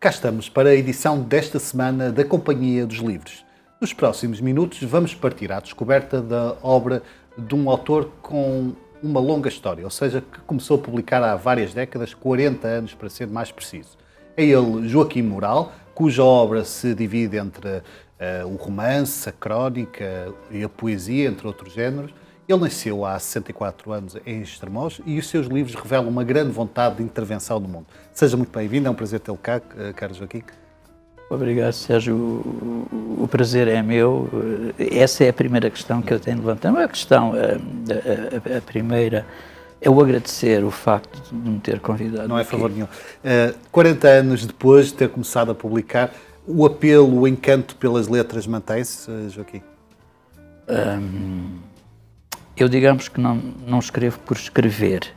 Cá estamos para a edição desta semana da Companhia dos Livros. Nos próximos minutos vamos partir à descoberta da obra de um autor com uma longa história, ou seja, que começou a publicar há várias décadas, 40 anos para ser mais preciso. É ele Joaquim Moral, cuja obra se divide entre o romance, a crónica e a poesia, entre outros géneros. Ele nasceu há 64 anos em Estremoz e os seus livros revelam uma grande vontade de intervenção no mundo. Seja muito bem-vindo, é um prazer tê-lo cá, caro Joaquim. Obrigado, Sérgio. O prazer é meu. Essa é a primeira questão que eu tenho de levantar. A questão, a primeira, é o agradecer o facto de me ter convidado. Não é favor nenhum. 40 anos depois de ter começado a publicar, o apelo, o encanto pelas letras mantém-se, Joaquim? Eu, digamos que não escrevo por escrever.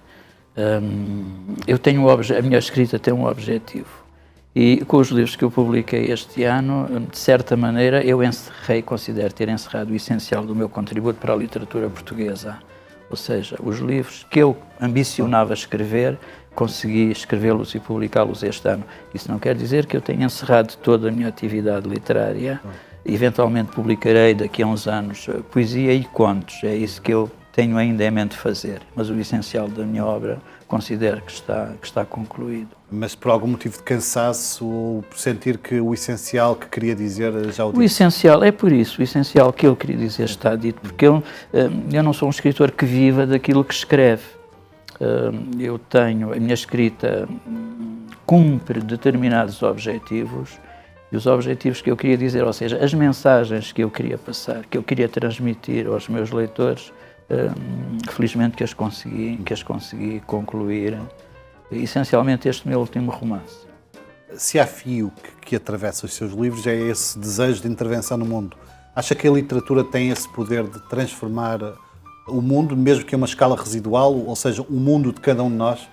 Eu tenho a minha escrita tem um objetivo. E com os livros que eu publiquei este ano, de certa maneira, eu considero ter encerrado o essencial do meu contributo para a literatura portuguesa. Ou seja, os livros que eu ambicionava escrever, consegui escrevê-los e publicá-los este ano. Isso não quer dizer que eu tenha encerrado toda a minha atividade literária. Eventualmente publicarei daqui a uns anos poesia e contos. É isso que eu tenho ainda em mente fazer. Mas o essencial da minha obra considero que está concluído. Mas por algum motivo de cansaço ou por sentir que o essencial que queria dizer já o disse? O essencial, é por isso, o essencial que eu queria dizer está dito, porque eu não sou um escritor que viva daquilo que escreve. A minha escrita cumpre determinados objetivos, e os objetivos que eu queria dizer, ou seja, as mensagens que eu queria passar, que eu queria transmitir aos meus leitores, felizmente que as consegui concluir, essencialmente este meu último romance. Se há fio que atravessa os seus livros é esse desejo de intervenção no mundo. Acha que a literatura tem esse poder de transformar o mundo, mesmo que a uma escala residual, ou seja, o mundo de cada um de nós?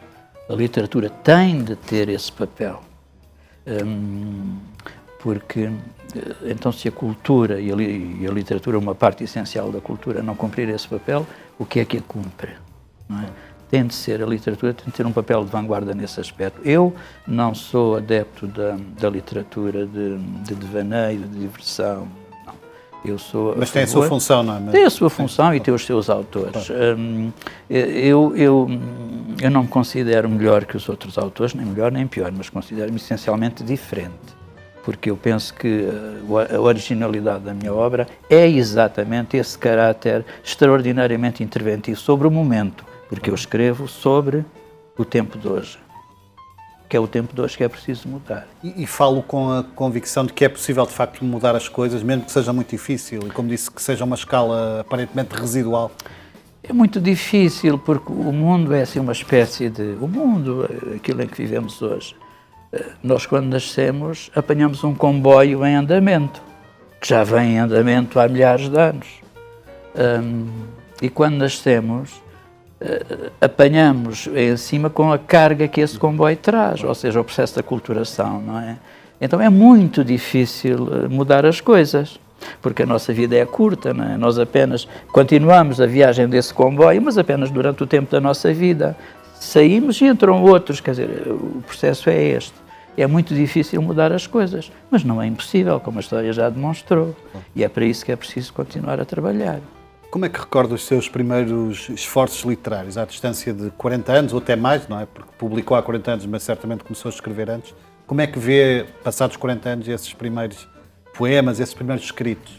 A literatura tem de ter esse papel, porque então se a cultura e a literatura, uma parte essencial da cultura, não cumprir esse papel, o que é que a cumpre? Não é? A literatura tem de ter um papel de vanguarda nesse aspecto. Eu não sou adepto da literatura de devaneio, de diversão, não. Eu sou Mas tem a sua função, não é? Tem a sua função e tem os seus autores. Eu não me considero melhor que os outros autores, nem melhor nem pior, mas considero-me essencialmente diferente. Porque eu penso que a originalidade da minha obra é exatamente esse caráter extraordinariamente interventivo sobre o momento, porque eu escrevo sobre o tempo de hoje, que é o tempo de hoje que é preciso mudar. E falo com a convicção de que é possível, de facto, mudar as coisas, mesmo que seja muito difícil, e como disse, que seja uma escala aparentemente residual. É muito difícil, porque o mundo é assim uma espécie de... O mundo, aquilo em que vivemos hoje. Nós, quando nascemos, apanhamos um comboio em andamento, que já vem em andamento há milhares de anos. E quando nascemos, apanhamos em cima com a carga que esse comboio traz, ou seja, o processo da aculturação, não é? Então é muito difícil mudar as coisas, porque a nossa vida é curta, não é? Nós apenas continuamos a viagem desse comboio, mas apenas durante o tempo da nossa vida. Saímos e entram outros, quer dizer, o processo é este. É muito difícil mudar as coisas, mas não é impossível, como a história já demonstrou. E é para isso que é preciso continuar a trabalhar. Como é que recorda os seus primeiros esforços literários, à distância de 40 anos, ou até mais, não é? Porque publicou há 40 anos, mas certamente começou a escrever antes. Como é que vê, passados 40 anos, esses primeiros poemas, esses primeiros escritos?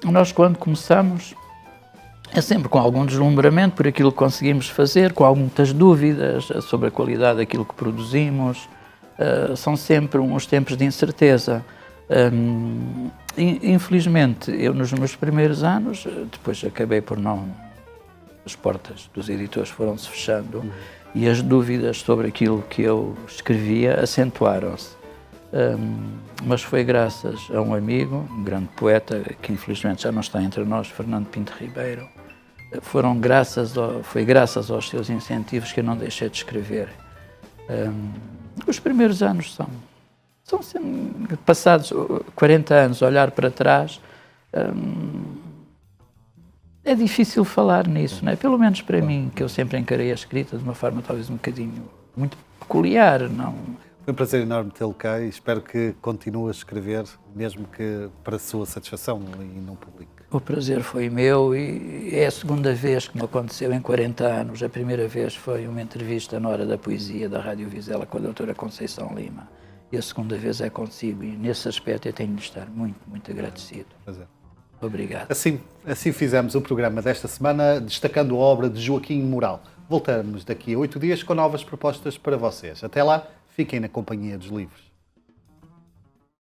Nós, quando começamos, é sempre com algum deslumbramento por aquilo que conseguimos fazer, com muitas dúvidas sobre a qualidade daquilo que produzimos. São sempre uns tempos de incerteza. Infelizmente, eu nos meus primeiros anos, depois acabei por não... As portas dos editores foram-se fechando e as dúvidas sobre aquilo que eu escrevia acentuaram-se. Mas foi graças a um amigo, um grande poeta, que infelizmente já não está entre nós, Fernando Pinto Ribeiro. Foi graças aos seus incentivos que eu não deixei de escrever. Os primeiros anos são passados 40 anos, olhar para trás, é difícil falar nisso, não é? Pelo menos para mim, que eu sempre encarei a escrita de uma forma talvez um bocadinho muito peculiar, não? Foi um prazer enorme tê-lo cá e espero que continue a escrever, mesmo que para a sua satisfação e não publique. O prazer foi meu e é a segunda vez que me aconteceu em 40 anos. A primeira vez foi uma entrevista na Hora da Poesia da Rádio Vizela com a doutora Conceição Lima. E a segunda vez é consigo e nesse aspecto eu tenho de estar muito, muito agradecido. Prazer. Obrigado. Assim fizemos o programa desta semana, destacando a obra de Joaquim Moral. Voltamos daqui a 8 dias com novas propostas para vocês. Até lá, fiquem na companhia dos livros.